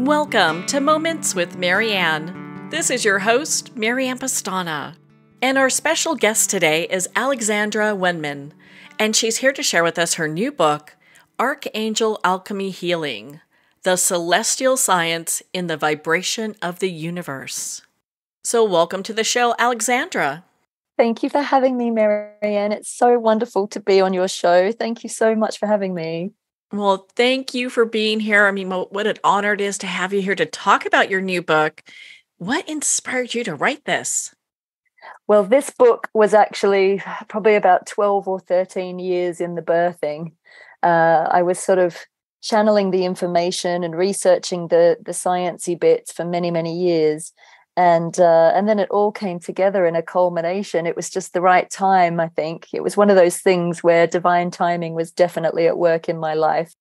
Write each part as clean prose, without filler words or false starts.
Welcome to Moments with Marianne. This is your host, Marianne Pastana. And our special guest today is Alexandra Wenman, and she's here to share with us her new book, Archangel Alchemy Healing, The Celestial Science in the Vibration of the Universe. So welcome to the show, Alexandra. Thank you for having me, Marianne. It's so wonderful to be on your show. Thank you so much for having me. Well, thank you for being here. I mean, what an honor it is to have you here to talk about your new book. What inspired you to write this? Well, this book was actually probably about 12 or 13 years in the birthing. I was sort of channeling the information and researching the sciencey bits for many, many years. And then it all came together in a culmination. It was just the right time, I think. It was one of those things where divine timing was definitely at work in my life.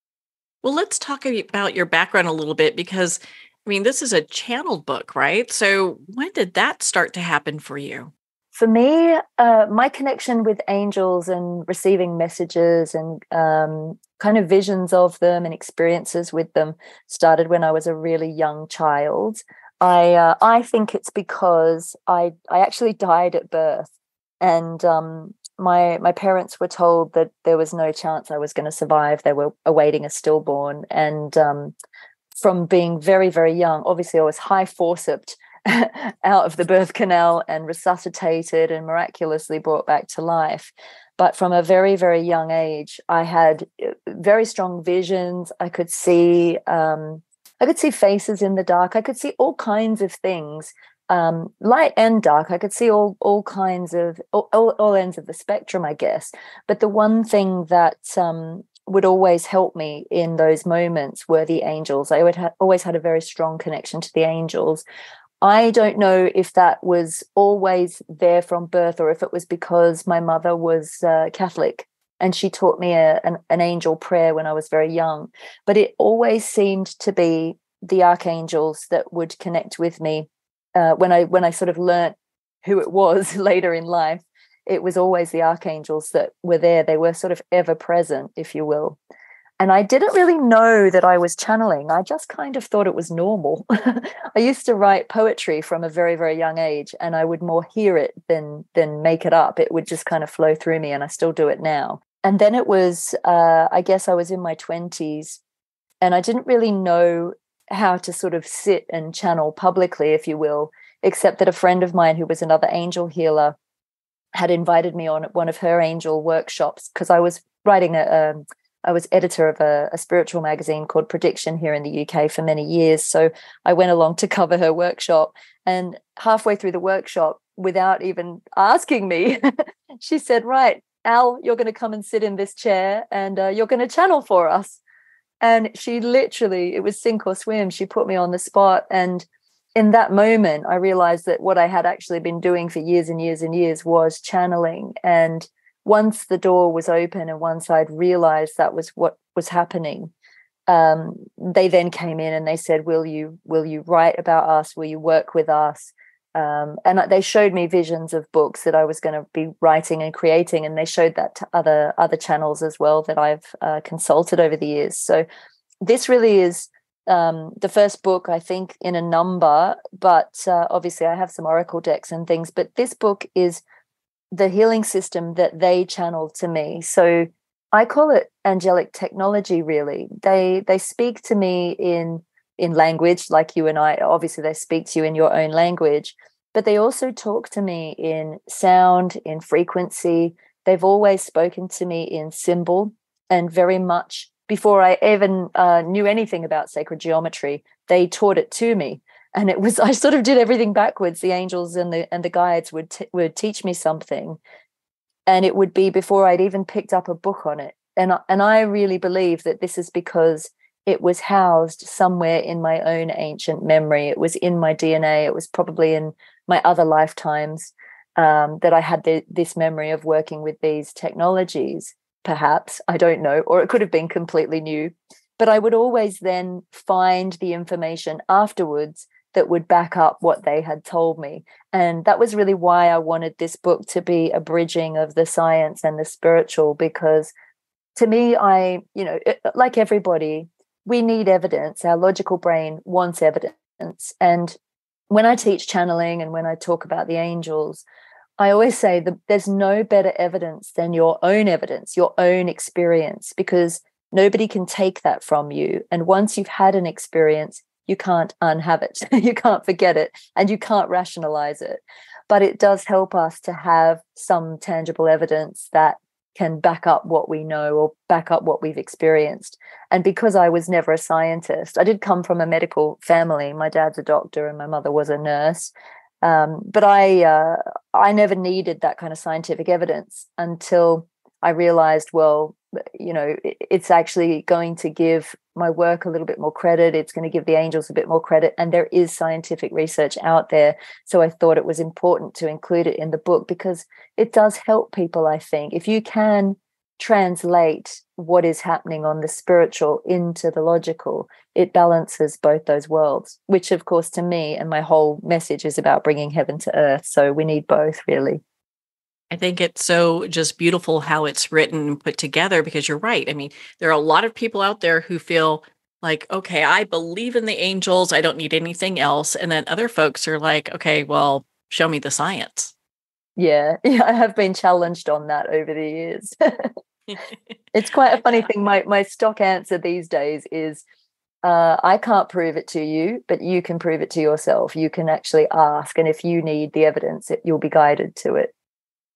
Well, let's talk about your background a little bit because, I mean, this is a channeled book, right? So when did that start to happen for you? For me, my connection with angels and receiving messages and kind of visions of them and experiences with them started when I was a really young child. I think it's because I actually died at birth, and my parents were told that there was no chance I was going to survive. They were awaiting a stillborn, and from being very, very young, obviously I was high forceps out of the birth canal and resuscitated and miraculously brought back to life. But from a very, very young age, I had very strong visions. I could see faces in the dark. I could see all kinds of things, light and dark. I could see all kinds of all ends of the spectrum, I guess. But the one thing that would always help me in those moments were the angels. I always had a very strong connection to the angels. I don't know if that was always there from birth or if it was because my mother was Catholic and she taught me an angel prayer when I was very young. But it always seemed to be the archangels that would connect with me. When I sort of learnt who it was later in life, it was always the archangels that were there. They were sort of ever present, if you will. And I didn't really know that I was channeling. I just kind of thought it was normal. I used to write poetry from a very, very young age, and I would more hear it than make it up. It would just kind of flow through me, and I still do it now. And then it was, I guess I was in my 20s, and I didn't really know how to sort of sit and channel publicly, if you will, except that a friend of mine who was another angel healer had invited me on one of her angel workshops because I was writing I was editor of a spiritual magazine called Prediction here in the UK for many years. So I went along to cover her workshop, and halfway through the workshop, without even asking me, she said, "Right, Al, you're going to come and sit in this chair and you're going to channel for us." And she literally, it was sink or swim. She put me on the spot. And in that moment, I realized that what I had actually been doing for years and years and years was channeling. And once the door was open and once I'd realized that was what was happening, they then came in and they said, will you write about us? Will you work with us? And they showed me visions of books that I was going to be writing and creating, and they showed that to other channels as well that I've consulted over the years. So this really is the first book, I think, in a number, but obviously I have some oracle decks and things, but this book is the healing system that they channeled to me. So I call it angelic technology, really. They speak to me in language like you and I. Obviously, they speak to you in your own language, but they also talk to me in sound, in frequency. They've always spoken to me in symbol, and very much before I even knew anything about sacred geometry, they taught it to me. And it was, I sort of did everything backwards. The angels and the guides would teach me something, and it would be before I'd even picked up a book on it. And I really believe that this is because it was housed somewhere in my own ancient memory. It was in my DNA. It was probably in my other lifetimes that I had this memory of working with these technologies, perhaps, I don't know, or it could have been completely new. But I would always then find the information afterwards that would back up what they had told me. And that was really why I wanted this book to be a bridging of the science and the spiritual, because to me, like everybody, we need evidence. Our logical brain wants evidence. And when I teach channeling and when I talk about the angels, I always say that there's no better evidence than your own evidence, your own experience, because nobody can take that from you. And once you've had an experience, you can't unhave it. You can't forget it, and you can't rationalize it. But it does help us to have some tangible evidence that can back up what we know or back up what we've experienced. And because I was never a scientist, I did come from a medical family. My dad's a doctor and my mother was a nurse. But I never needed that kind of scientific evidence until I realized, well, it's actually going to give my work a little bit more credit. It's going to give the angels a bit more credit. And there is scientific research out there. So I thought it was important to include it in the book because it does help people, I think. If you can translate what is happening on the spiritual into the logical, it balances both those worlds, which, of course, to me and my whole message is about bringing heaven to earth. So we need both, really. I think it's so just beautiful how it's written and put together because you're right. I mean, there are a lot of people out there who feel like, okay, I believe in the angels. I don't need anything else. And then other folks are like, okay, well, show me the science. Yeah, I have been challenged on that over the years. It's quite a funny thing. My stock answer these days is, I can't prove it to you, but you can prove it to yourself. You can actually ask. And if you need the evidence, you'll be guided to it.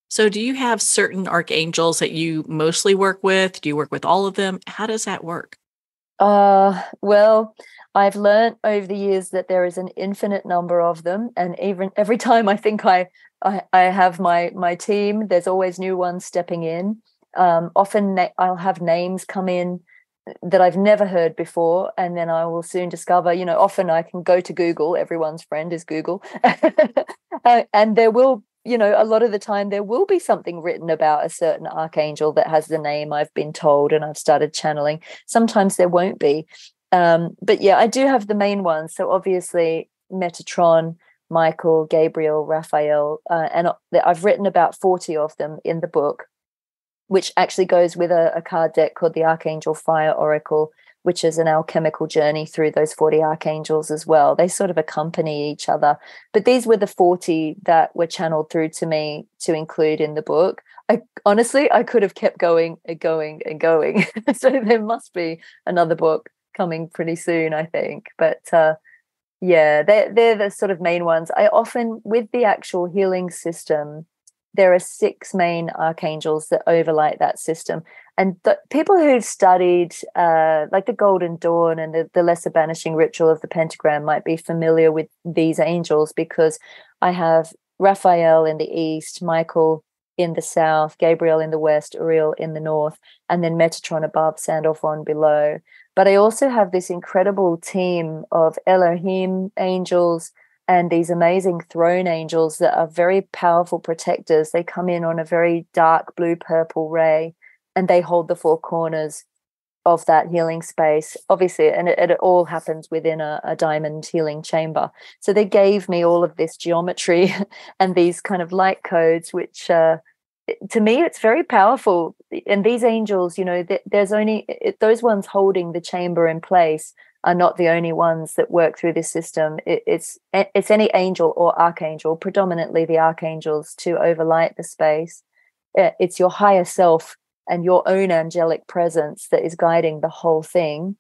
So do you have certain archangels that you mostly work with? Do you work with all of them? How does that work? Well, I've learned over the years that there is an infinite number of them. And even every time I think I have my team, there's always new ones stepping in. Often I'll have names come in that I've never heard before. And then I will soon discover, often I can go to Google. Everyone's friend is Google. And there will, a lot of the time there will be something written about a certain archangel that has the name I've been told and I've started channeling. Sometimes there won't be. But yeah, I do have the main ones. So obviously Metatron, Michael, Gabriel, Raphael, and I've written about 40 of them in the book, which actually goes with a card deck called the Archangel Fire Oracle, which is an alchemical journey through those 40 archangels as well. They sort of accompany each other. But these were the 40 that were channeled through to me to include in the book. Honestly, I could have kept going and going and going. So there must be another book coming pretty soon, I think. But yeah, they're the sort of main ones. I often, with the actual healing system, there are 6 main archangels that overlight that system. And people who've studied like the Golden Dawn and the Lesser Banishing Ritual of the Pentagram might be familiar with these angels because I have Raphael in the east, Michael in the south, Gabriel in the west, Uriel in the north, and then Metatron above, Sandalphon below. But I also have this incredible team of Elohim angels and these amazing throne angels that are very powerful protectors. They come in on a very dark blue-purple ray, and they hold the 4 corners of that healing space, obviously, and it all happens within a diamond healing chamber. So they gave me all of this geometry and these kind of light codes, which to me, it's very powerful. And these angels, there's only those ones holding the chamber in place are not the only ones that work through this system. It's any angel or archangel, predominantly the archangels, to overlight the space. It's your higher self and your own angelic presence that is guiding the whole thing.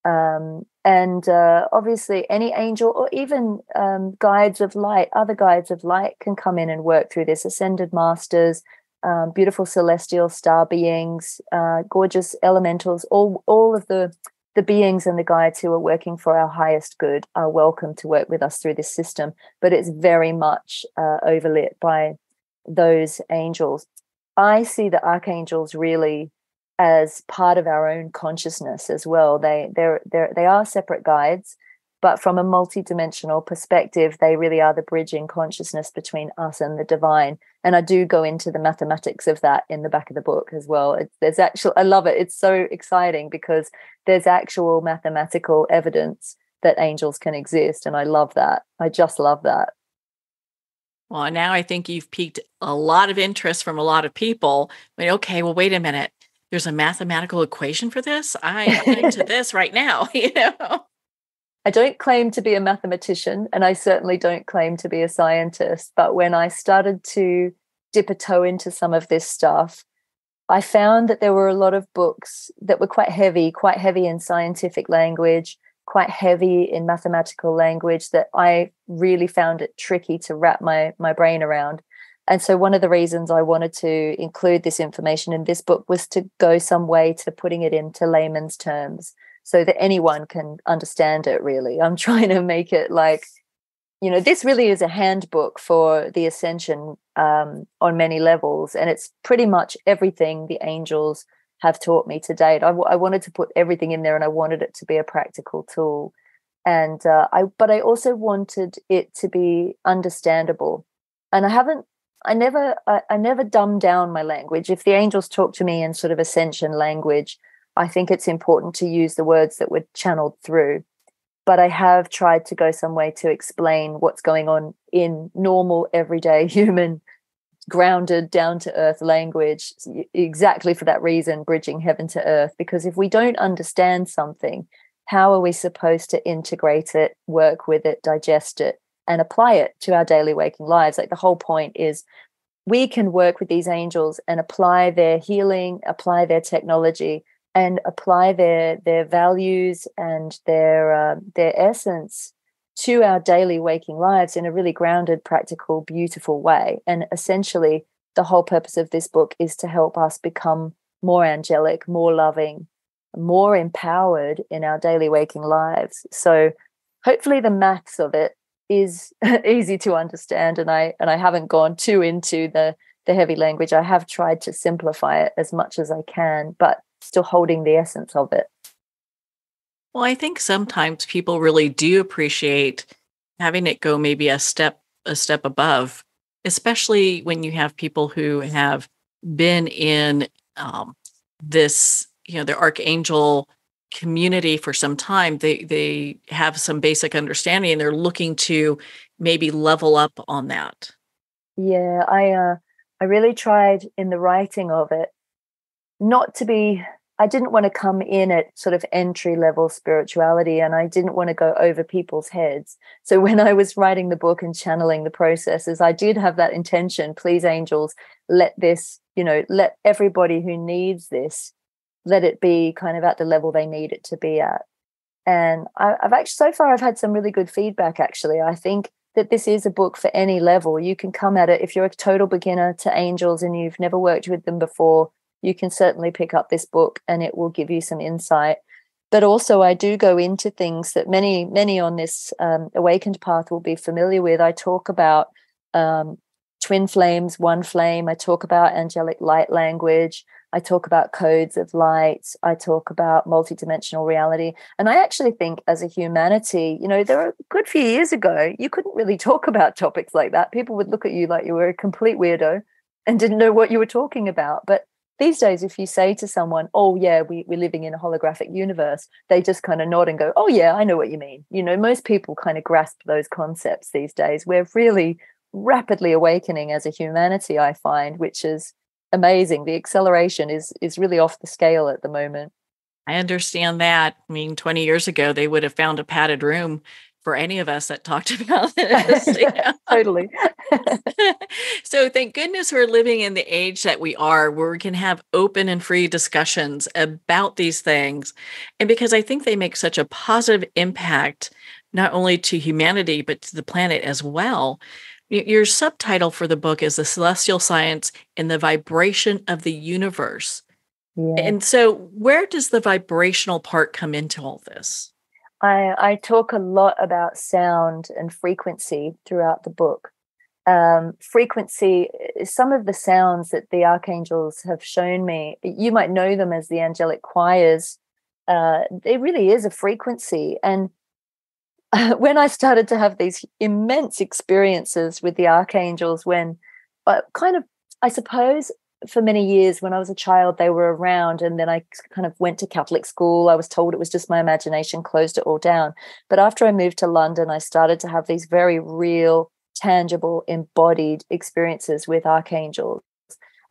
And obviously any angel or even guides of light, other guides of light can come in and work through this. Ascended masters, beautiful celestial star beings, gorgeous elementals, all of the beings and the guides who are working for our highest good are welcome to work with us through this system. But it's very much overlit by those angels. I see the archangels really as part of our own consciousness as well. They are separate guides, but from a multidimensional perspective, they really are the bridge in consciousness between us and the divine. And I do go into the mathematics of that in the back of the book as well. I love it. It's so exciting because there's actual mathematical evidence that angels can exist. And I love that. I just love that. Well, now I think you've piqued a lot of interest from a lot of people. Okay, well, wait a minute. there's a mathematical equation for this. I am into this right now, I don't claim to be a mathematician, and I certainly don't claim to be a scientist. But when I started to dip a toe into some of this stuff, I found that there were a lot of books that were quite heavy in scientific language, quite heavy in mathematical language, that I really found it tricky to wrap my brain around. And so one of the reasons I wanted to include this information in this book was to go some way to putting it into layman's terms so that anyone can understand it, really. I'm trying to make it like, this really is a handbook for the ascension on many levels. And it's pretty much everything the angels have taught me to date. I wanted to put everything in there, and I wanted it to be a practical tool. And but I also wanted it to be understandable. And I never dumb down my language. If the angels talk to me in sort of ascension language, I think it's important to use the words that were channeled through. But I have tried to go some way to explain what's going on in normal, everyday, human, grounded, down-to-earth language, exactly for that reason, bridging heaven to earth. Because if we don't understand something, how are we supposed to integrate it, work with it, digest it, and apply it to our daily waking lives? Like, the whole point is we can work with these angels and apply their healing, apply their technology, and apply their values and their essence to our daily waking lives in a really grounded, practical, beautiful way. And essentially, the whole purpose of this book is to help us become more angelic, more loving, more empowered in our daily waking lives. So hopefully the maths of it is easy to understand, and I haven't gone too into the heavy language. I have tried to simplify it as much as I can, but still holding the essence of it. Well, I think sometimes people really do appreciate having it go maybe a step above, especially when you have people who have been in this, the archangel community for some time. They have some basic understanding, and they're looking to maybe level up on that. Yeah, I really tried in the writing of it I didn't want to come in at sort of entry level spirituality, and I didn't want to go over people's heads. So when I was writing the book and channeling the processes, I did have that intention. Please, angels, let this, let everybody who needs this, let it be kind of at the level they need it to be at. And I've actually, so far, I've had some really good feedback, actually. I think that this is a book for any level. You can come at it. If you're a total beginner to angels and you've never worked with them before, you can certainly pick up this book and it will give you some insight. But also I do go into things that many on this awakened path will be familiar with. I talk about twin flames, one flame. I talk about angelic light language. I talk about codes of light. I talk about multidimensional reality. And I actually think as a humanity, there were a good few years ago, you couldn't really talk about topics like that. People would look at you like you were a complete weirdo and didn't know what you were talking about. But these days, if you say to someone, oh, yeah, we're living in a holographic universe, they just kind of nod and go, oh, yeah, I know what you mean. Most people kind of grasp those concepts these days. We're really rapidly awakening as a humanity, I find, which is amazing. The acceleration is really off the scale at the moment. I understand that. I mean, 20 years ago, they would have found a padded room for any of us that talked about this. Totally. So thank goodness we're living in the age that we are, where we can have open and free discussions about these things. And because I think they make such a positive impact, not only to humanity, but to the planet as well. Your subtitle for the book is The Celestial Science and the Vibration of the Universe. Yeah. And so where does the vibrational part come into all this? I talk a lot about sound and frequency throughout the book. Frequency, some of the sounds that the archangels have shown me, you might know them as the angelic choirs. It really is a frequency. And when I started to have these immense experiences with the archangels, when I suppose for many years when I was a child, they were around, and then I kind of went to Catholic school. I was told it was just my imagination, closed it all down. But after I moved to London, I started to have these very real, tangible, embodied experiences with archangels.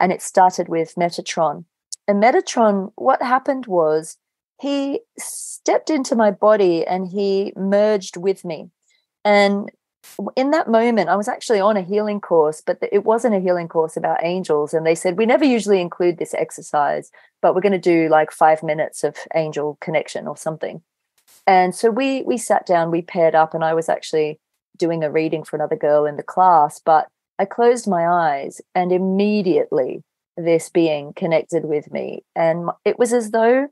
And it started with Metatron. And Metatron, what happened was he stepped into my body and he merged with me. And in that moment, I was actually on a healing course, but it wasn't a healing course about angels. And they said, we never usually include this exercise, but we're going to do like 5 minutes of angel connection or something. And so we sat down, we paired up, and I was actually doing a reading for another girl in the class, but I closed my eyes and immediately this being connected with me. And it was as though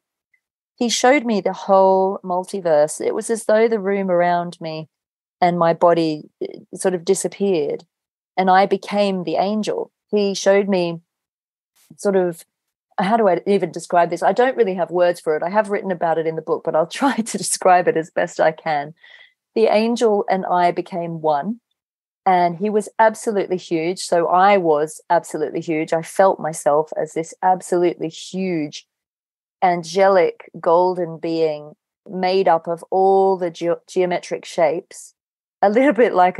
he showed me the whole multiverse. It was as though the room around me and my body sort of disappeared and I became the angel. He showed me sort of, how do I even describe this? I don't really have words for it. I have written about it in the book, but I'll try to describe it as best I can. The angel and I became one, and he was absolutely huge. So I was absolutely huge. I felt myself as this absolutely huge, angelic, golden being made up of all the geometric shapes. A little bit like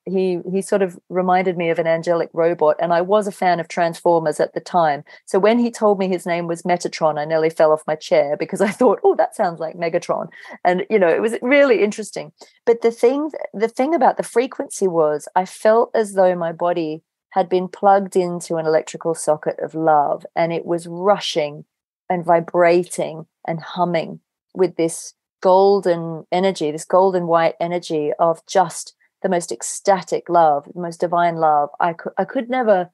he sort of reminded me of an angelic robot, and I was a fan of Transformers at the time. So when he told me his name was Metatron, I nearly fell off my chair because I thought, oh, that sounds like Megatron. And it was really interesting. But the thing about the frequency was I felt as though my body had been plugged into an electrical socket of love, and it was rushing and vibrating and humming with this golden energy, this golden white energy of just the most ecstatic love, the most divine love. I could never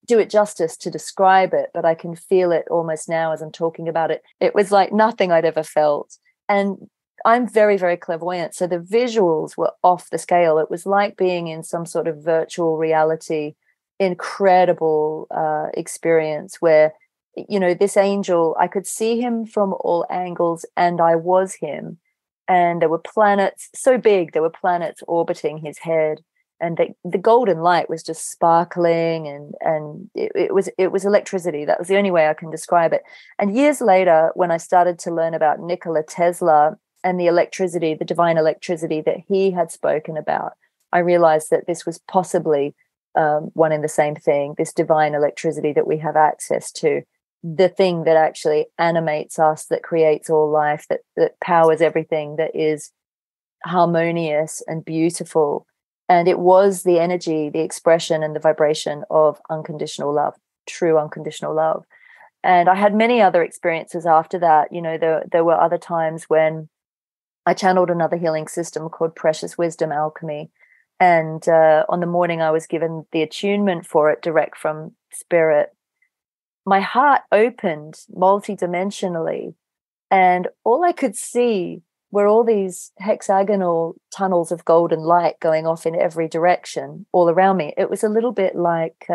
do it justice to describe it, but I can feel it almost now as I'm talking about it. It was like nothing I'd ever felt. And I'm very, very clairvoyant. So the visuals were off the scale. It was like being in some sort of virtual reality, incredible experience where this angel, I could see him from all angles, and I was him. And there were planets so big, there were planets orbiting his head, and the golden light was just sparkling, and it was electricity. That was the only way I can describe it. And years later, when I started to learn about Nikola Tesla and the electricity, the divine electricity that he had spoken about, I realized that this was possibly one and the same thing, this divine electricity that we have access to. The thing that actually animates us, that creates all life, that powers everything, that is harmonious and beautiful. And it was the energy, the expression, and the vibration of unconditional love, true unconditional love. And I had many other experiences after that. There were other times when I channeled another healing system called Precious Wisdom Alchemy. And on the morning I was given the attunement for it direct from spirit, my heart opened multidimensionally, and all I could see were all these hexagonal tunnels of golden light going off in every direction all around me. It was a little bit like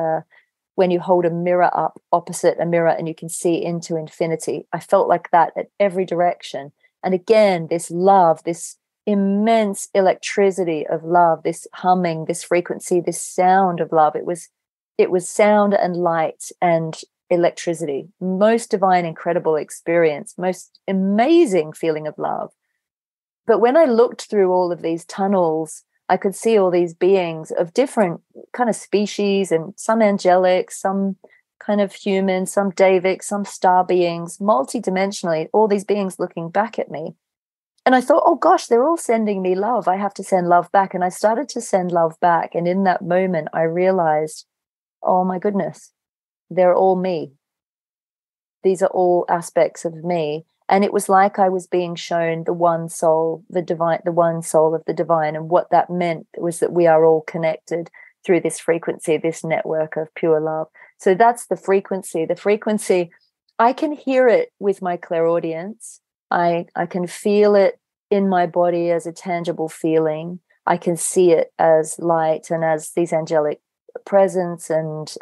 when you hold a mirror up opposite a mirror and you can see into infinity. I felt like that at every direction. And again, this love, this immense electricity of love, this humming, this frequency, this sound of love. It was sound and light and electricity, most divine, incredible experience, most amazing feeling of love. But when I looked through all of these tunnels, I could see all these beings of different kind of species, and some angelic, some kind of human, some Davic, some star beings, multidimensionally, all these beings looking back at me. And I thought, oh gosh, they're all sending me love. I have to send love back. And I started to send love back. And in that moment, I realized, oh my goodness, they're all me. These are all aspects of me. And it was like I was being shown the one soul, the divine, the one soul of the divine. And what that meant was that we are all connected through this frequency, this network of pure love. So that's the frequency. The frequency, I can hear it with my clairaudience. I can feel it in my body as a tangible feeling. I can see it as light and as these angelic presence and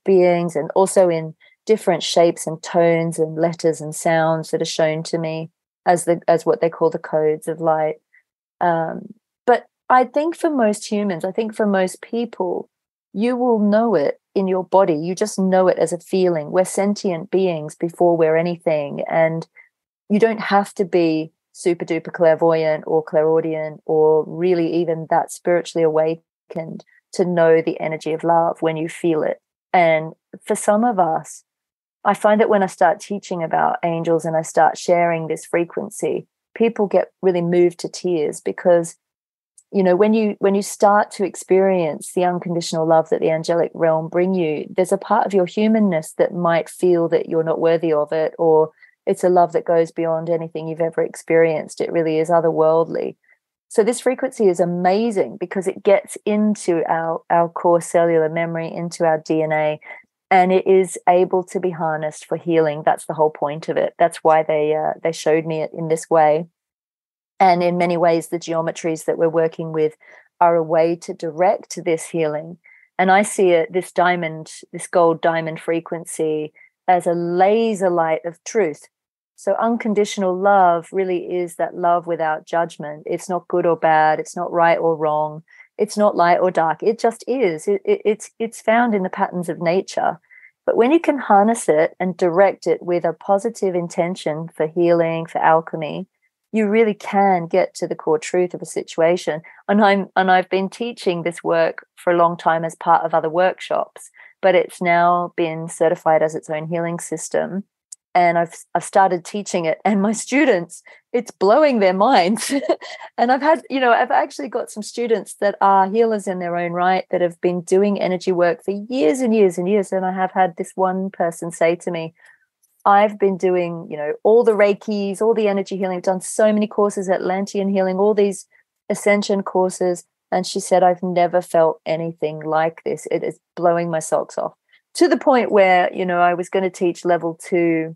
beings, and also in different shapes and tones and letters and sounds that are shown to me as what they call the codes of light. But I think for most humans, I think for most people, you will know it in your body. You just know it as a feeling. We're sentient beings before we're anything, and you don't have to be super duper clairvoyant or clairaudient or really even that spiritually awakened to know the energy of love when you feel it. And for some of us, I find that when I start teaching about angels and I start sharing this frequency, people get really moved to tears, because when you start to experience the unconditional love that the angelic realm bring you, there's a part of your humanness that might feel that you're not worthy of it, or it's a love that goes beyond anything you've ever experienced. It really is otherworldly. So this frequency is amazing because it gets into our core cellular memory, into our DNA, and it is able to be harnessed for healing. That's the whole point of it. That's why they showed me it in this way. And in many ways, the geometries that we're working with are a way to direct this healing. And I see it, this gold diamond frequency, as a laser light of truth. So unconditional love really is that love without judgment. It's not good or bad. It's not right or wrong. It's not light or dark. It just is. It's found in the patterns of nature. But when you can harness it and direct it with a positive intention for healing, for alchemy, you really can get to the core truth of a situation. And I've been teaching this work for a long time as part of other workshops, but it's now been certified as its own healing system. And I've started teaching it, and my students, it's blowing their minds. And I've actually got some students that are healers in their own right, that have been doing energy work for years and years and years. And I have had this one person say to me, I've been doing, all the Reikis, all the energy healing, I've done so many courses, Atlantean healing, all these ascension courses. And she said, I've never felt anything like this. It is blowing my socks off, to the point where, I was going to teach level 2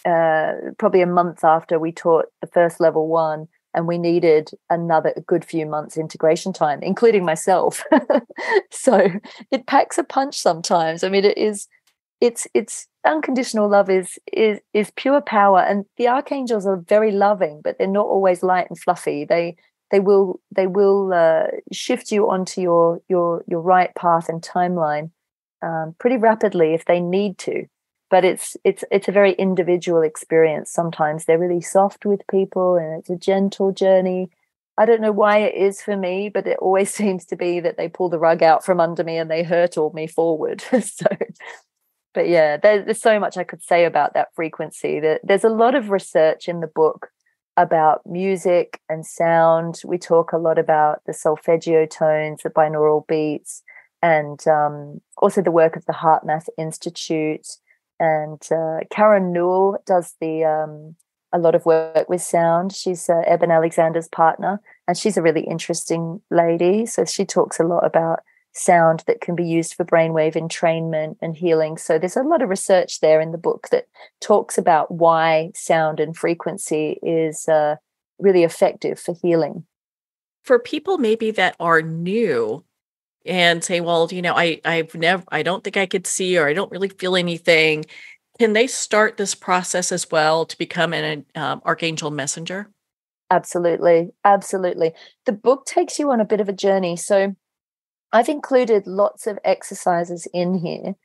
probably a month after we taught the first level 1, and we needed another good few months integration time, including myself. So it packs a punch sometimes. I mean, it's unconditional love is pure power, and the archangels are very loving, but they're not always light and fluffy. They will shift you onto your right path and timeline pretty rapidly if they need to. But it's a very individual experience. Sometimes they're really soft with people, and it's a gentle journey. I don't know why it is for me, but it always seems to be that they pull the rug out from under me and they hurtle me forward. But yeah, there's so much I could say about that frequency. There's a lot of research in the book about music and sound. We talk a lot about the solfeggio tones, the binaural beats, and also the work of the Heart Math Institute. And Karen Newell does a lot of work with sound. She's Eben Alexander's partner, and she's a really interesting lady. So she talks a lot about sound that can be used for brainwave entrainment and healing. So there's a lot of research there in the book that talks about why sound and frequency is really effective for healing. For people maybe that are new and say, well, I don't think I could see, or I don't really feel anything, can they start this process as well to become an archangel messenger? Absolutely. The book takes you on a bit of a journey. So I've included lots of exercises in here.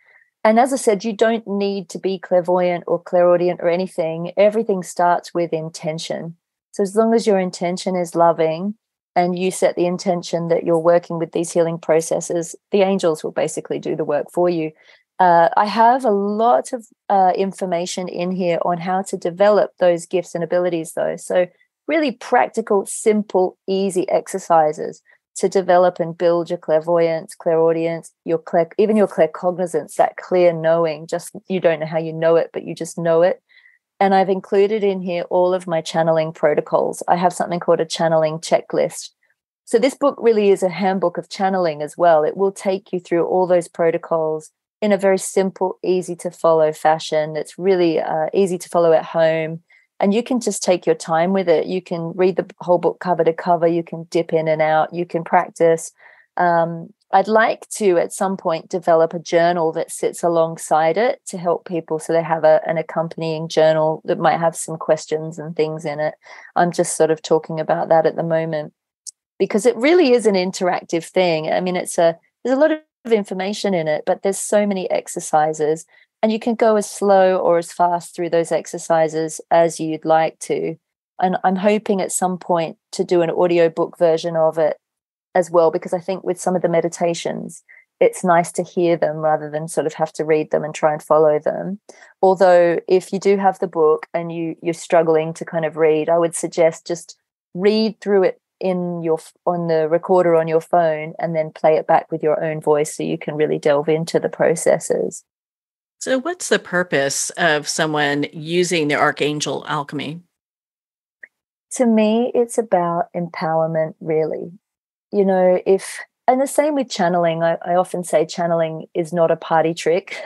And as I said, you don't need to be clairvoyant or clairaudient or anything. Everything starts with intention. So as long as your intention is loving, and you set the intention that you're working with these healing processes, the angels will basically do the work for you. I have a lot of information in here on how to develop those gifts and abilities, though. So really practical, simple, easy exercises to develop and build your clairvoyance, clairaudience, even your claircognizance, that clear knowing. Just, you don't know how you know it, but you just know it. And I've included in here all of my channeling protocols. I have something called a channeling checklist. So this book really is a handbook of channeling as well. It will take you through all those protocols in a very simple, easy to follow fashion. It's really easy to follow at home. And you can just take your time with it. You can read the whole book cover to cover. You can dip in and out. You can practice. I'd like to, at some point, develop a journal that sits alongside it to help people, so they have an accompanying journal that might have some questions and things in it. I'm just sort of talking about that at the moment, because it really is an interactive thing. I mean, there's a lot of information in it, but there's so many exercises, and you can go as slow or as fast through those exercises as you'd like to. And I'm hoping at some point to do an audiobook version of it as well, because I think with some of the meditations, it's nice to hear them rather than sort of have to read them and try and follow them. Although if you do have the book and you're struggling to kind of read, I would suggest just read through it on the recorder on your phone and then play it back with your own voice so you can really delve into the processes. So, what's the purpose of someone using the Archangel Alchemy? To me, it's about empowerment, really. And the same with channeling. I often say channeling is not a party trick.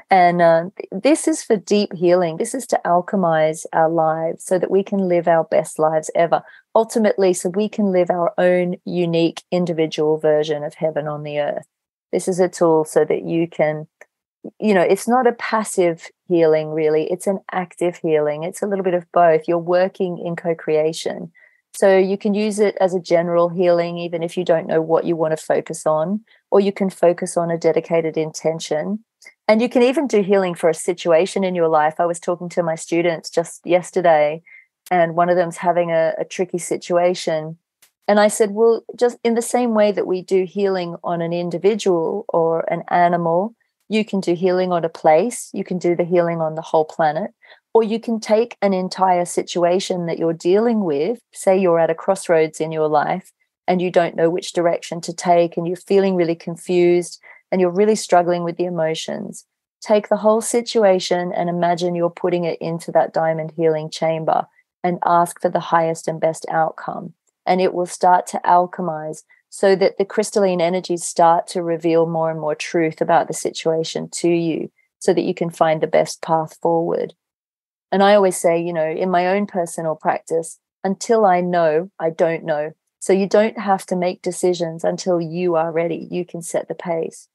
And this is for deep healing. This is to alchemize our lives so that we can live our best lives ever. Ultimately, so we can live our own unique individual version of heaven on the earth. This is a tool so that you can, it's not a passive healing, really. It's an active healing. It's a little bit of both. You're working in co-creation. So you can use it as a general healing, even if you don't know what you want to focus on, or you can focus on a dedicated intention. And you can even do healing for a situation in your life. I was talking to my students just yesterday, and one of them's having a tricky situation. And I said, well, just in the same way that we do healing on an individual or an animal, you can do healing on a place, you can do the healing on the whole planet. Or you can take an entire situation that you're dealing with, say you're at a crossroads in your life and you don't know which direction to take and you're feeling really confused and you're really struggling with the emotions. Take the whole situation and imagine you're putting it into that diamond healing chamber and ask for the highest and best outcome. And it will start to alchemize so that the crystalline energies start to reveal more and more truth about the situation to you so that you can find the best path forward. And I always say, in my own personal practice, until I know, I don't know. So you don't have to make decisions until you are ready. You can set the pace.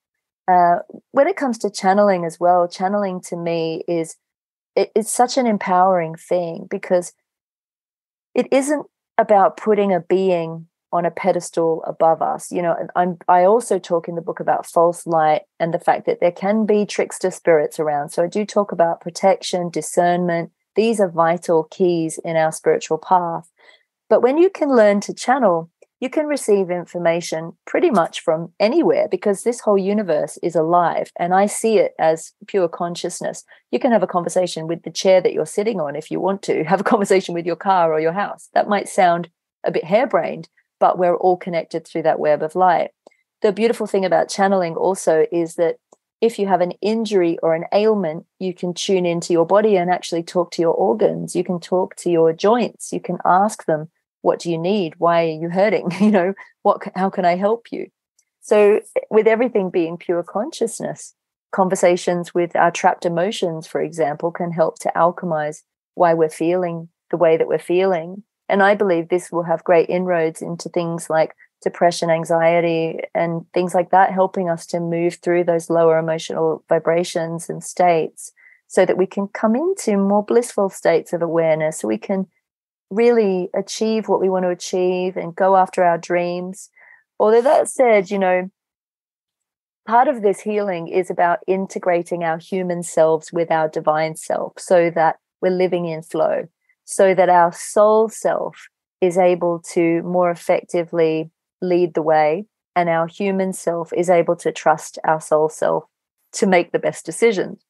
When it comes to channeling as well, channeling to me it's such an empowering thing because it isn't about putting a being on a pedestal above us. I also talk in the book about false light and the fact that there can be trickster spirits around. So I do talk about protection, discernment. These are vital keys in our spiritual path. But when you can learn to channel, you can receive information pretty much from anywhere because this whole universe is alive and I see it as pure consciousness. You can have a conversation with the chair that you're sitting on if you want to, have a conversation with your car or your house. That might sound a bit harebrained, but we're all connected through that web of light. The beautiful thing about channeling also is that if you have an injury or an ailment, you can tune into your body and actually talk to your organs. You can talk to your joints. You can ask them, what do you need? Why are you hurting? How can I help you? So with everything being pure consciousness, conversations with our trapped emotions, for example, can help to alchemize why we're feeling the way that we're feeling. And I believe this will have great inroads into things like depression, anxiety, and things like that, helping us to move through those lower emotional vibrations and states so that we can come into more blissful states of awareness, so we can really achieve what we want to achieve and go after our dreams. Although that said, part of this healing is about integrating our human selves with our divine self so that we're living in flow, so that our soul self is able to more effectively lead the way and our human self is able to trust our soul self to make the best decisions.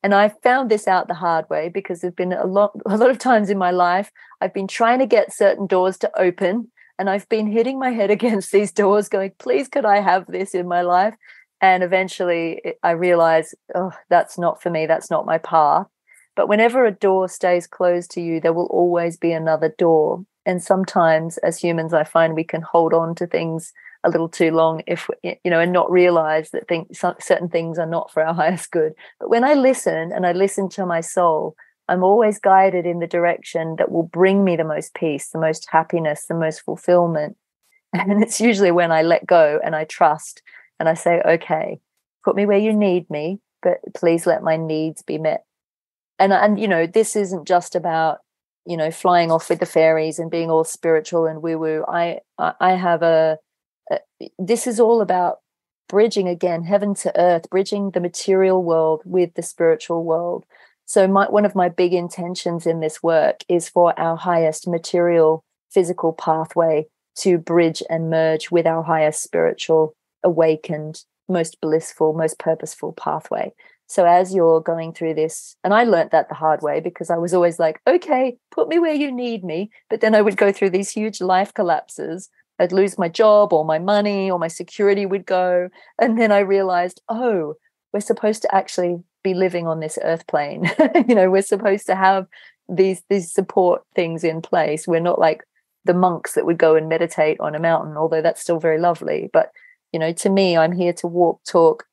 And I found this out the hard way because there's been a lot of times in my life I've been trying to get certain doors to open and I've been hitting my head against these doors going, please, could I have this in my life? And eventually I realized, oh, that's not for me. That's not my path. But whenever a door stays closed to you, there will always be another door. And sometimes as humans, I find we can hold on to things a little too long and not realize that certain things are not for our highest good. But when I listen and I listen to my soul, I'm always guided in the direction that will bring me the most peace, the most happiness, the most fulfillment. And it's usually when I let go and I trust and I say, okay, put me where you need me, but please let my needs be met. And this isn't just about, flying off with the fairies and being all spiritual and woo-woo. I have this is all about bridging again, heaven to earth, bridging the material world with the spiritual world. So one of my big intentions in this work is for our highest material physical pathway to bridge and merge with our highest spiritual awakened most blissful, most purposeful pathway. So as you're going through this, and I learned that the hard way, because I was always like, okay, put me where you need me. But then I would go through these huge life collapses. I'd lose my job or my money or my security would go. And then I realized, oh, we're supposed to actually be living on this earth plane. We're supposed to have these support things in place. We're not like the monks that would go and meditate on a mountain, although that's still very lovely. But, to me, I'm here to walk, talk,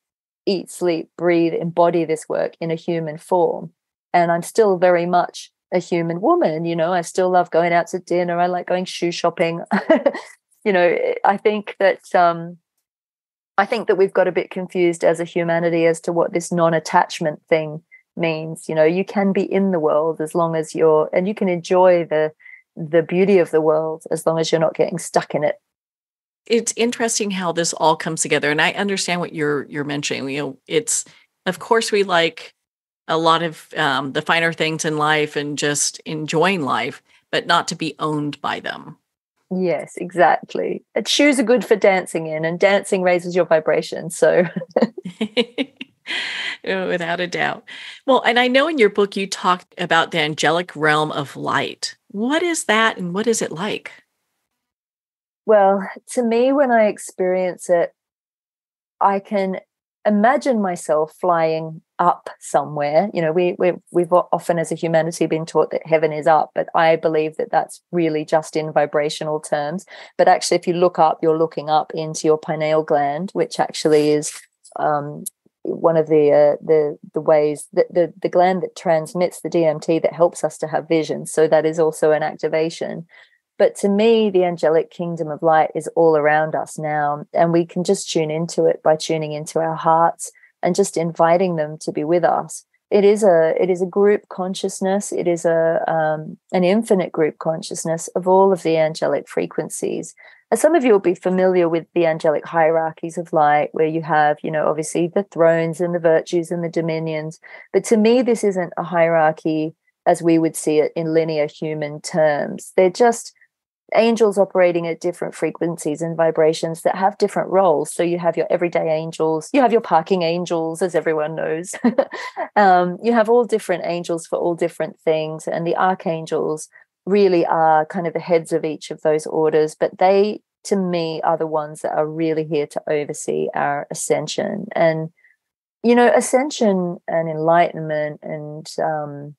eat, sleep, breathe, embody this work in a human form. And I'm still very much a human woman. I still love going out to dinner. I like going shoe shopping. I think that we've got a bit confused as a humanity as to what this non-attachment thing means. You can be in the world as long as and you can enjoy the beauty of the world as long as you're not getting stuck in it. It's interesting how this all comes together, and I understand what you're mentioning. It's, of course, we like a lot of the finer things in life and just enjoying life, but not to be owned by them. Yes, exactly. Shoes are good for dancing in, and dancing raises your vibration. So, without a doubt. Well, and I know in your book you talked about the angelic realm of light. What is that, and what is it like? Well, to me, when I experience it, I can imagine myself flying up somewhere. We've often as a humanity been taught that heaven is up, but I believe that that's really just in vibrational terms. But actually, if you look up, you're looking up into your pineal gland, which actually is one of the ways that the gland that transmits the DMT that helps us to have vision. So that is also an activation. But to me, the angelic kingdom of light is all around us now, and we can just tune into it by tuning into our hearts and just inviting them to be with us. It is a group consciousness. It is an infinite group consciousness of all of the angelic frequencies. And some of you will be familiar with the angelic hierarchies of light, where you have, obviously the thrones and the virtues and the dominions. But to me, this isn't a hierarchy as we would see it in linear human terms. They're just angels operating at different frequencies and vibrations that have different roles. So you have your everyday angels, you have your parking angels, as everyone knows. You have all different angels for all different things. And the archangels really are kind of the heads of each of those orders. But they, to me, are the ones that are really here to oversee our ascension. And, ascension and enlightenment and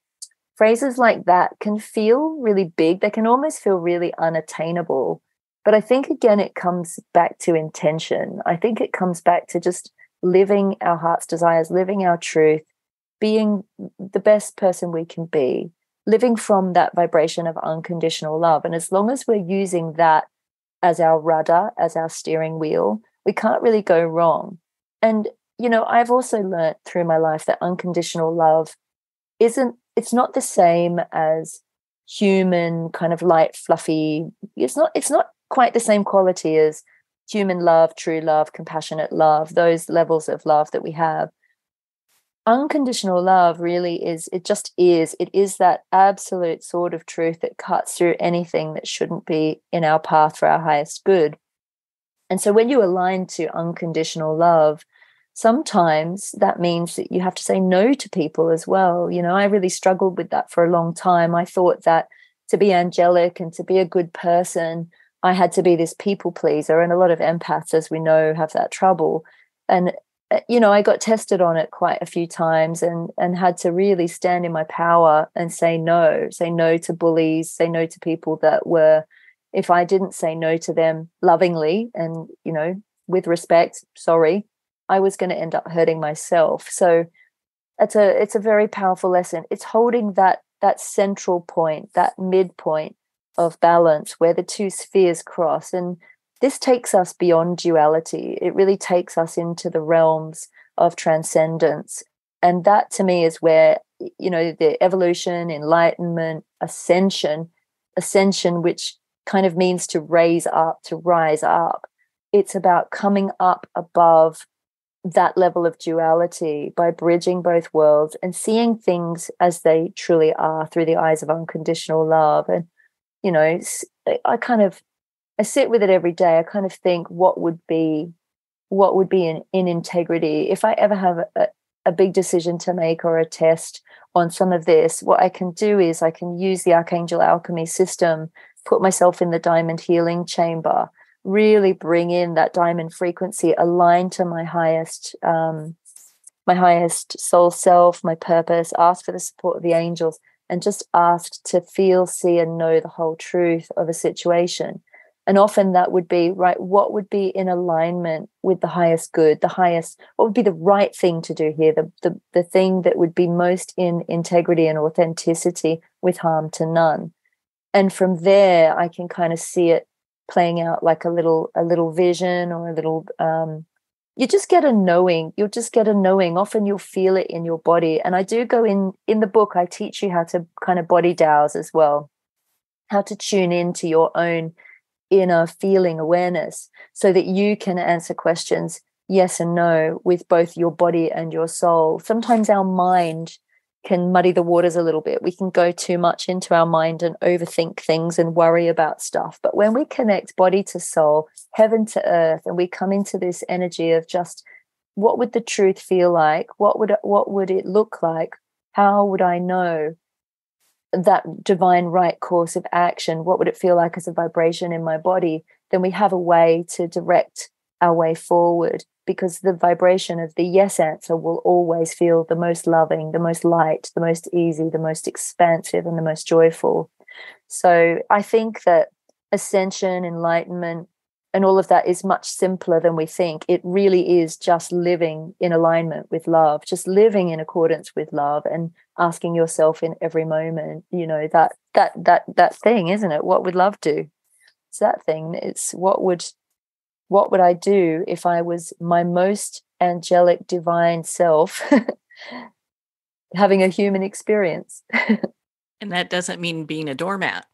phrases like that can feel really big. They can almost feel really unattainable. But I think, again, it comes back to intention. I think it comes back to just living our heart's desires, living our truth, being the best person we can be, living from that vibration of unconditional love. And as long as we're using that as our rudder, as our steering wheel, we can't really go wrong. And, I've also learned through my life that unconditional love it's not the same as human kind of light, fluffy. It's not quite the same quality as human love, true love, compassionate love, those levels of love that we have. Unconditional love really is, it is that absolute sort of truth that cuts through anything that shouldn't be in our path for our highest good. And so when you align to unconditional love, sometimes that means that you have to say no to people as well. I really struggled with that for a long time. I thought that to be angelic and to be a good person, I had to be this people pleaser. And a lot of empaths, as we know, have that trouble. And, I got tested on it quite a few times and had to really stand in my power and say no to bullies, say no to people that were, if I didn't say no to them lovingly and, with respect, sorry, I was going to end up hurting myself. So it's a very powerful lesson. It's holding that central point, that midpoint of balance where the two spheres cross. And this takes us beyond duality. It really takes us into the realms of transcendence. And that to me is where, the evolution, enlightenment, ascension, which kind of means to raise up, to rise up. It's about coming up above that level of duality by bridging both worlds and seeing things as they truly are through the eyes of unconditional love. And, I sit with it every day. I kind of think, what would be what would be in integrity. If I ever have a big decision to make or a test on some of this, what I can do is I can use the Archangel Alchemy system, put myself in the diamond healing chamber, really bring in that diamond frequency, align to my highest soul self, my purpose, ask for the support of the angels, and just ask to feel, see, and know the whole truth of a situation. And often that would be, right, what would be in alignment with the highest good, what would be the right thing to do here, the thing that would be most in integrity and authenticity with harm to none. And from there, I can kind of see it playing out like a little vision or a little, you just get a knowing. You'll just get a knowing. Often you'll feel it in your body. And I do go in the book, I teach you how to kind of body dowse as well, how to tune into your own inner feeling awareness so that you can answer questions yes and no with both your body and your soul. Sometimes our mind can muddy the waters a little bit. We can go too much into our mind and overthink things and worry about stuff. But when we connect body to soul, heaven to earth, and we come into this energy of just what would the truth feel like? What would it look like? How would I know that divine right course of action? What would it feel like as a vibration in my body? Then we have a way to direct our way forward, because the vibration of the yes answer will always feel the most loving, the most light, the most easy, the most expansive, and the most joyful. So I think that ascension, enlightenment, and all of that is much simpler than we think. It really is just living in alignment with love, just living in accordance with love, and asking yourself in every moment, that thing, isn't it? What would love do? It's that thing. It's what would I do if I was my most angelic divine self having a human experience? And that doesn't mean being a doormat.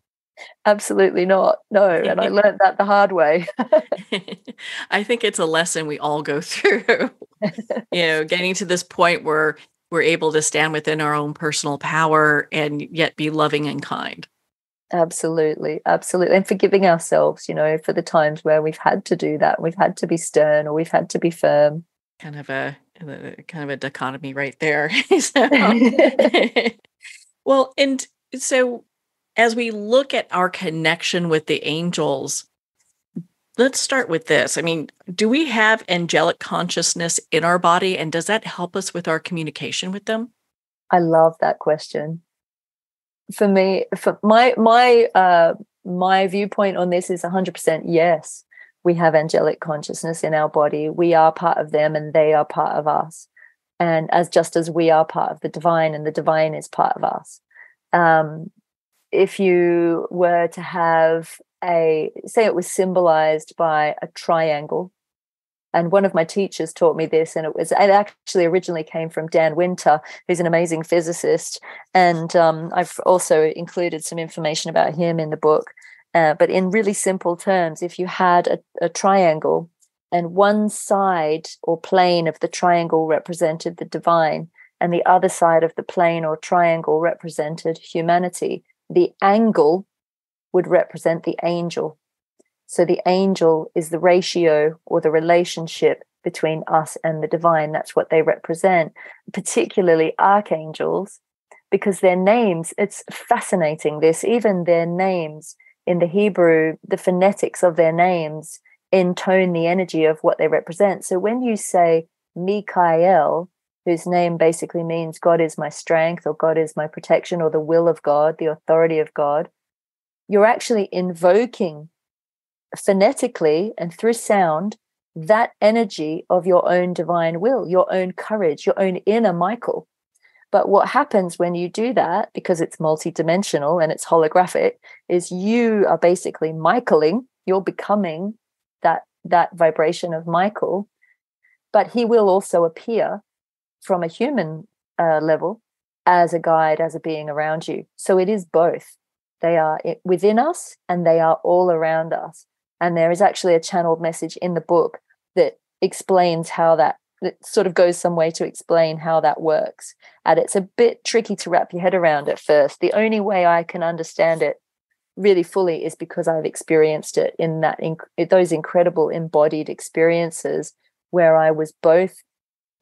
Absolutely not. No. And I learned that the hard way. I think it's a lesson we all go through, getting to this point where we're able to stand within our own personal power and yet be loving and kind. Absolutely. Absolutely. And forgiving ourselves, for the times where we've had to do that. We've had to be stern or we've had to be firm. Kind of a dichotomy right there. So, well, and so as we look at our connection with the angels, let's start with this. I mean, do we have angelic consciousness in our body, and does that help us with our communication with them? I love that question. For me, for my viewpoint on this is 100% yes. We have angelic consciousness in our body. We are part of them and they are part of us. And just as we are part of the divine and the divine is part of us. If you were to have say it was symbolized by a triangle, and one of my teachers taught me this, and it actually originally came from Dan Winter, who's an amazing physicist. And I've also included some information about him in the book. But in really simple terms, if you had a triangle and one side or plane of the triangle represented the divine and the other side of the plane or triangle represented humanity, the angle would represent the angel. So the angel is the ratio or the relationship between us and the divine. That's what they represent, particularly archangels, because their names, it's fascinating even their names in the Hebrew, the phonetics of their names intone the energy of what they represent. So when you say Mikael, whose name basically means God is my strength or God is my protection or the will of God, the authority of God, you're actually invoking phonetically and through sound that energy of your own divine will, your own courage, your own inner Michael. But what happens when you do that, because it's multidimensional and it's holographic, is you are basically Michaeling, you're becoming that vibration of Michael, but he will also appear from a human level as a guide, as a being around you. So it is both. They are within us and they are all around us. And there is actually a channeled message in the book that explains how that sort of goes some way to explain how that works. And it's a bit tricky to wrap your head around at first. The only way I can understand it really fully is because I've experienced it in those incredible embodied experiences where I was both,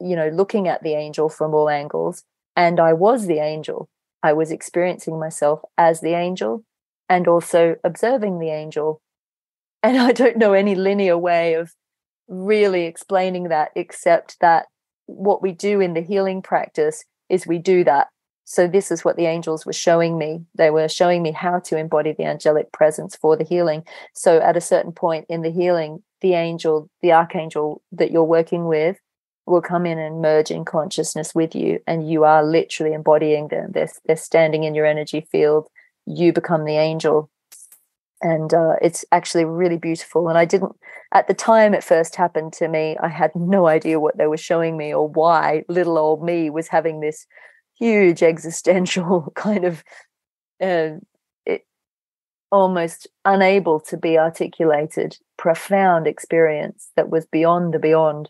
looking at the angel from all angles, and I was the angel. I was experiencing myself as the angel and also observing the angel. And I don't know any linear way of really explaining that, except that what we do in the healing practice is we do that. So this is what the angels were showing me. They were showing me how to embody the angelic presence for the healing. So at a certain point in the healing, the angel, the archangel that you're working with will come in and merge in consciousness with you, and you are literally embodying them. They're standing in your energy field. You become the angel. And it's actually really beautiful. And I didn't, at the time it first happened to me, I had no idea what they were showing me or why little old me was having this huge existential kind of it, almost unable to be articulated, profound experience that was beyond the beyond.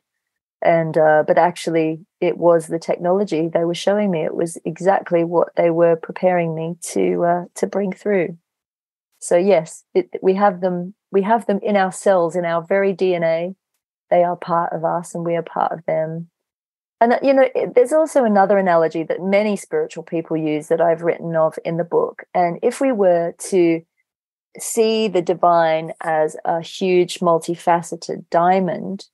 And but actually it was the technology they were showing me. It was exactly what they were preparing me to bring through. So yes, we have them in our cells, in our very DNA. They are part of us and we are part of them. And there's also another analogy that many spiritual people use that I've written of in the book. And if we were to see the divine as a huge multifaceted diamond,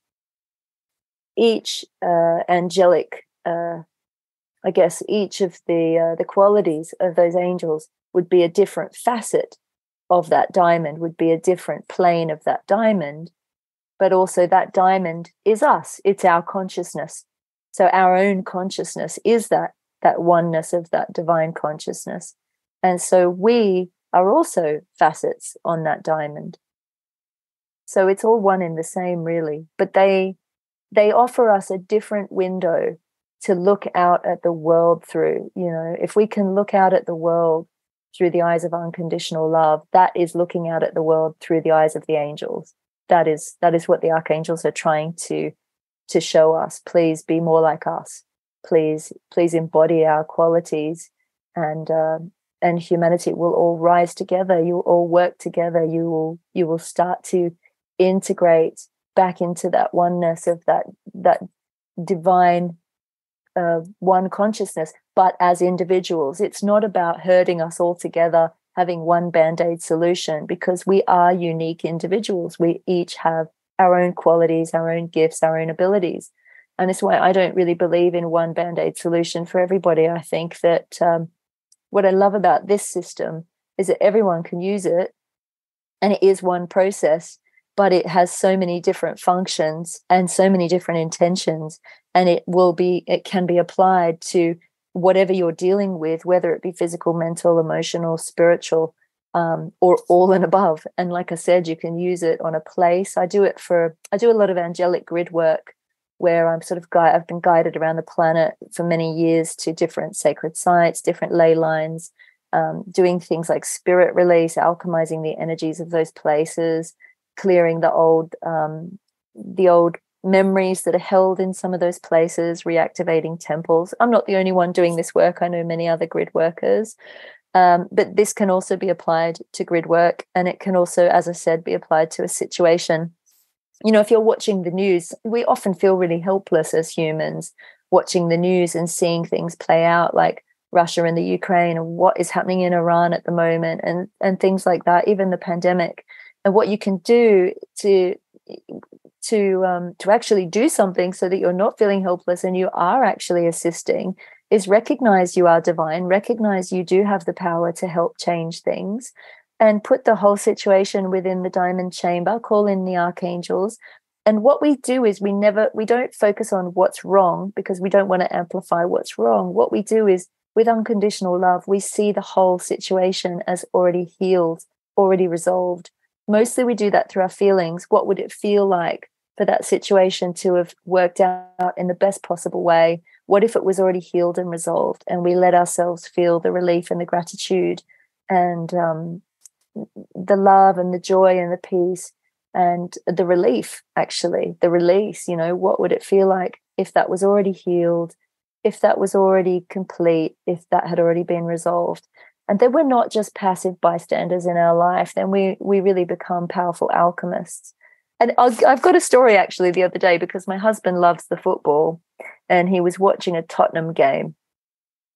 each angelic, I guess, each of the qualities of those angels would be a different facet of that diamond, would be a different plane of that diamond. But also that diamond is us. It's our consciousness. So our own consciousness is that oneness of that divine consciousness. And so we are also facets on that diamond. So it's all one in the same, really. But they offer us a different window to look out at the world through. If we can look out at the world through the eyes of unconditional love, that is looking out at the world through the eyes of the angels. That is what the archangels are trying to show us. Please be more like us. Please embody our qualities, and humanity will all rise together. You will all work together. You will start to integrate back into that oneness of that divine one consciousness, but as individuals. It's not about herding us all together, having one band-aid solution, because we are unique individuals. We each have our own qualities, our own gifts, our own abilities. And it's why I don't really believe in one band-aid solution for everybody. I think that what I love about this system is that everyone can use it, and it is one process, but it has so many different functions and so many different intentions, and it can be applied to whatever you're dealing with, whether it be physical, mental, emotional, spiritual, or all and above. And like I said, you can use it on a place. I do a lot of angelic grid work, where I've been guided around the planet for many years to different sacred sites, different ley lines, doing things like spirit release, alchemizing the energies of those places, clearing the old memories that are held in some of those places, reactivating temples. I'm not the only one doing this work. I know many other grid workers. But this can also be applied to grid work, and it can also, as I said, be applied to a situation. If you're watching the news, we often feel really helpless as humans watching the news and seeing things play out, like Russia and the Ukraine, and what is happening in Iran at the moment, and things like that, even the pandemic. And what you can do to actually do something so that you're not feeling helpless and you are actually assisting is recognize you are divine, recognize you do have the power to help change things, and put the whole situation within the diamond chamber, call in the archangels. And what we do is we don't focus on what's wrong, because we don't want to amplify what's wrong. What we do is, with unconditional love, we see the whole situation as already healed, already resolved. Mostly we do that through our feelings. What would it feel like for that situation to have worked out in the best possible way? What if it was already healed and resolved, and we let ourselves feel the relief and the gratitude and the love and the joy and the peace and the relief, actually, the release? What would it feel like if that was already healed, if that was already complete, if that had already been resolved? And then we're not just passive bystanders in our life. Then we really become powerful alchemists. And I've got a story actually the other day, because my husband loves the football and he was watching a Tottenham game.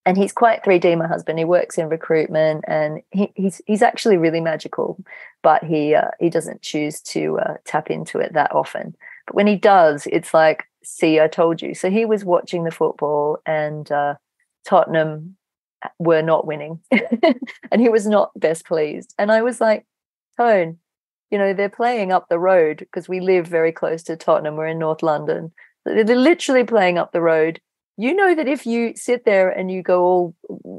And he's quite 3D, my husband. He works in recruitment, and he's actually really magical, but he doesn't choose to tap into it that often. But when he does, it's like, see, I told you. So he was watching the football, and Tottenham were not winning, and he was not best pleased. And I was like, Tone, they're playing up the road, because we live very close to Tottenham. We're in North London. They're literally playing up the road. You know that if you sit there and you go all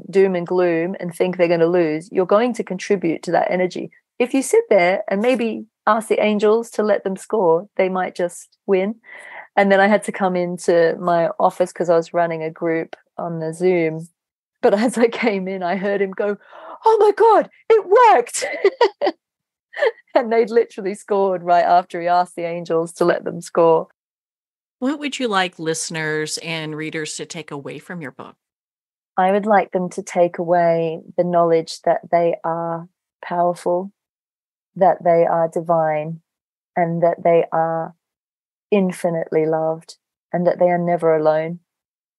doom and gloom and think they're going to lose, you're going to contribute to that energy. If you sit there and maybe ask the angels to let them score, they might just win. And then I had to come into my office because I was running a group on the Zoom. But as I came in, I heard him go, "Oh my God, it worked." And they'd literally scored right after he asked the angels to let them score. What would you like listeners and readers to take away from your book? I would like them to take away the knowledge that they are powerful, that they are divine, and that they are infinitely loved, and that they are never alone.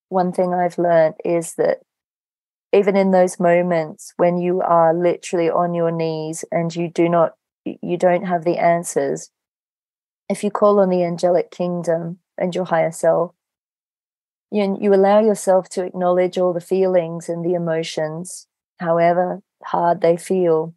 One thing I've learned is that even in those moments when you are literally on your knees and you don't have the answers, if you call on the angelic kingdom and your higher self, you allow yourself to acknowledge all the feelings and the emotions, however hard they feel,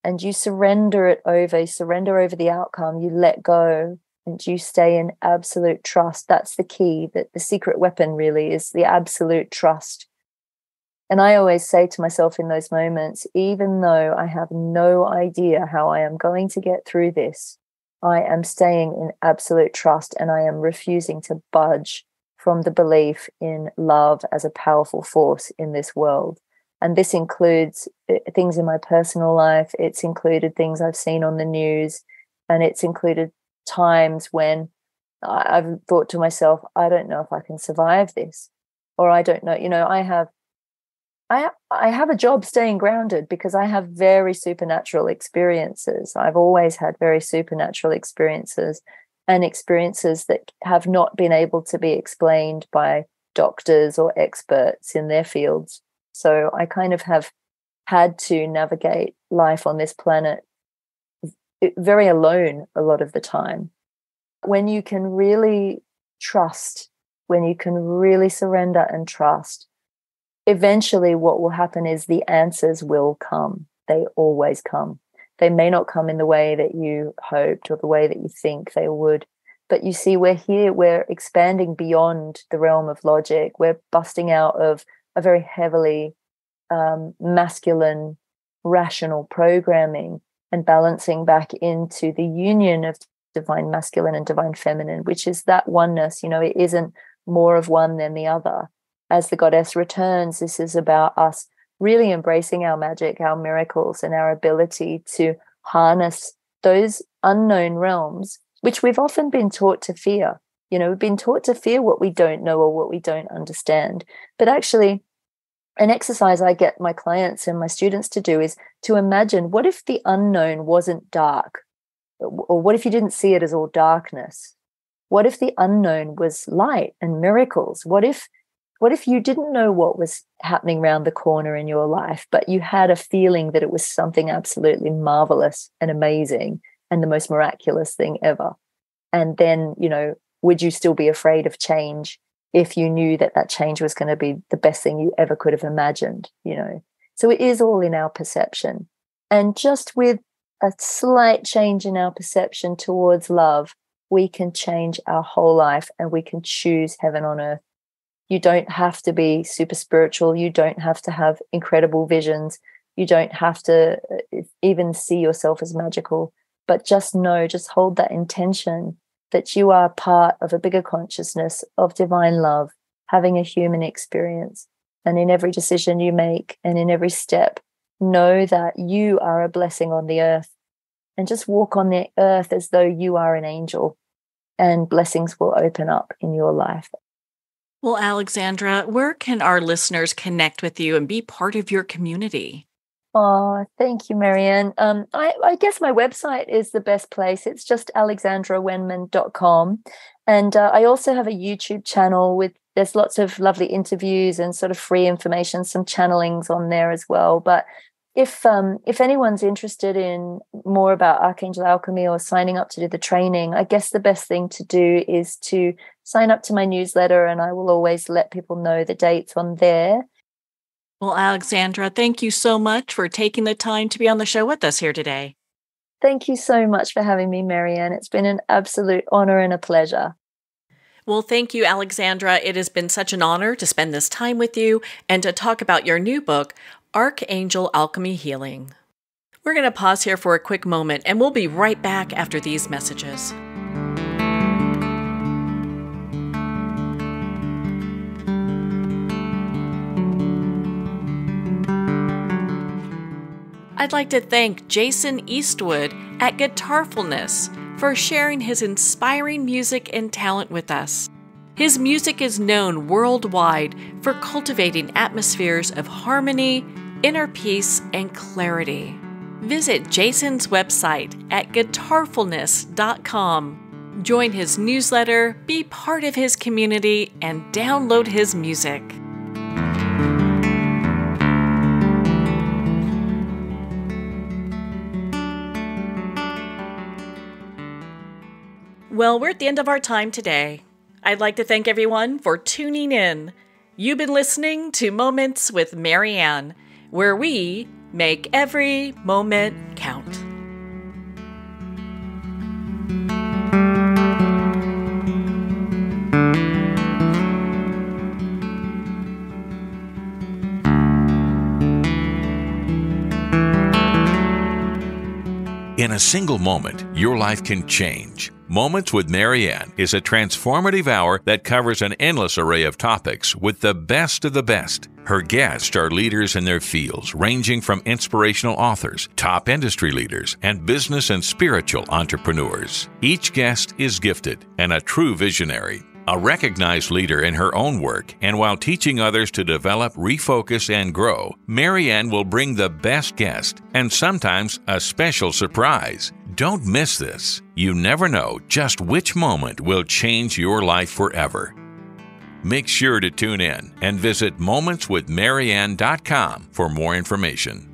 and you surrender over the outcome. You let go and you stay in absolute trust. That's the key, that the secret weapon really is the absolute trust. And I always say to myself in those moments, even though I have no idea how I am going to get through this, I am staying in absolute trust, and I am refusing to budge from the belief in love as a powerful force in this world. And this includes things in my personal life. It's included things I've seen on the news, and it's included times when I've thought to myself, I don't know if I can survive this, or I don't know, I have a job staying grounded because I have very supernatural experiences. I've always had very supernatural experiences, and experiences that have not been able to be explained by doctors or experts in their fields. So I kind of have had to navigate life on this planet very alone a lot of the time. When you can really trust, when you can really surrender and trust, eventually what will happen is the answers will come. They always come. They may not come in the way that you hoped or the way that you think they would. But you see, we're here, we're expanding beyond the realm of logic. We're busting out of a very heavily masculine, rational programming and balancing back into the union of divine masculine and divine feminine, which is that oneness. It isn't more of one than the other. As the goddess returns, this is about us really embracing our magic, our miracles, and our ability to harness those unknown realms, which we've often been taught to fear. We've been taught to fear what we don't know or what we don't understand. But actually, an exercise I get my clients and my students to do is to imagine, what if the unknown wasn't dark? Or what if you didn't see it as all darkness? What if the unknown was light and miracles? What if you didn't know what was happening around the corner in your life, but you had a feeling that it was something absolutely marvelous and amazing and the most miraculous thing ever? And then, would you still be afraid of change if you knew that that change was going to be the best thing you ever could have imagined? So it is all in our perception. And just with a slight change in our perception towards love, we can change our whole life, and we can choose heaven on earth. You don't have to be super spiritual. You don't have to have incredible visions. You don't have to even see yourself as magical, but just hold that intention that you are part of a bigger consciousness of divine love, having a human experience. And in every decision you make and in every step, know that you are a blessing on the earth, and just walk on the earth as though you are an angel, and blessings will open up in your life. Well, Alexandra, where can our listeners connect with you and be part of your community? Oh, thank you, Marianne. I guess my website is the best place. It's just alexandrawenman.com. And I also have a YouTube channel there's lots of lovely interviews and sort of free information, some channelings on there as well. But if anyone's interested in more about Archangel Alchemy or signing up to do the training, I guess the best thing to do is to sign up to my newsletter, and I will always let people know the dates on there. Well, Alexandra, thank you so much for taking the time to be on the show with us here today. Thank you so much for having me, Marianne. It's been an absolute honor and a pleasure. Well, thank you, Alexandra. It has been such an honor to spend this time with you and to talk about your new book, Archangel Alchemy Healing. We're going to pause here for a quick moment, and we'll be right back after these messages. I'd like to thank Jason Eastwood at Guitarfulness for sharing his inspiring music and talent with us. His music is known worldwide for cultivating atmospheres of harmony, inner peace, and clarity. Visit Jason's website at guitarfulness.com. Join his newsletter, be part of his community, and download his music. Well, we're at the end of our time today. I'd like to thank everyone for tuning in. You've been listening to Moments with Marianne, where we make every moment count. In a single moment, your life can change. Moments with Marianne is a transformative hour that covers an endless array of topics with the best of the best. Her guests are leaders in their fields, ranging from inspirational authors, top industry leaders, and business and spiritual entrepreneurs. Each guest is gifted and a true visionary, a recognized leader in her own work, and while teaching others to develop, refocus, and grow, Marianne will bring the best guest and sometimes a special surprise. Don't miss this. You never know just which moment will change your life forever. Make sure to tune in and visit momentswithmarianne.com for more information.